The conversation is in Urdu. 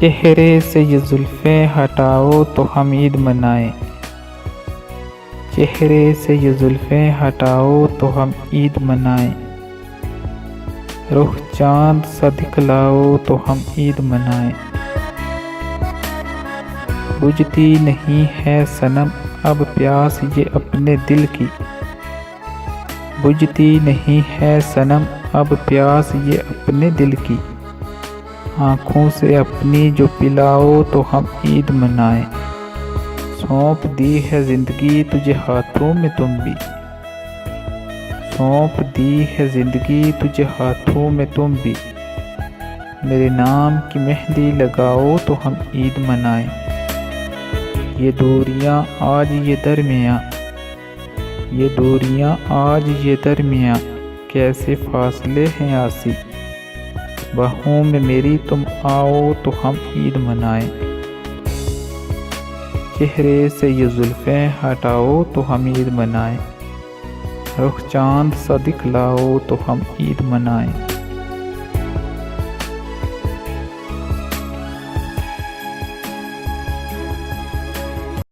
چہرے سے یہ زلفیں ہٹاؤ تو ہم عید منائیں، چہرے سے یہ زلفیں ہٹاؤ تو ہم عید منائیں، رخ چاند سا دکھلاؤ تو ہم عید منائیں۔ بجھتی نہیں ہے صنم اب پیاس یہ اپنے دل کی، بجھتی نہیں ہے صنم اب پیاس یہ اپنے دل کی، آنکھوں سے اپنی جو پلاؤ تو ہم عید منائیں۔ سونپ دی ہے زندگی تجھے ہاتھوں میں تم بھی، سونپ دی ہے زندگی تجھے ہاتھوں میں تم بھی، میرے نام کی مہندی لگاؤ تو ہم عید منائیں۔ یہ دوریاں آج یہ درمیاں، یہ دوریاں آج یہ درمیاں، کیسے فاصلے ہیں آسی، باہوں میں میری تم آؤ تو ہم عید منائیں۔ چہرے سے یہ زلفیں ہٹاؤ تو ہم عید منائیں، رخ چاند سا دکھلاؤ تو ہم عید منائیں۔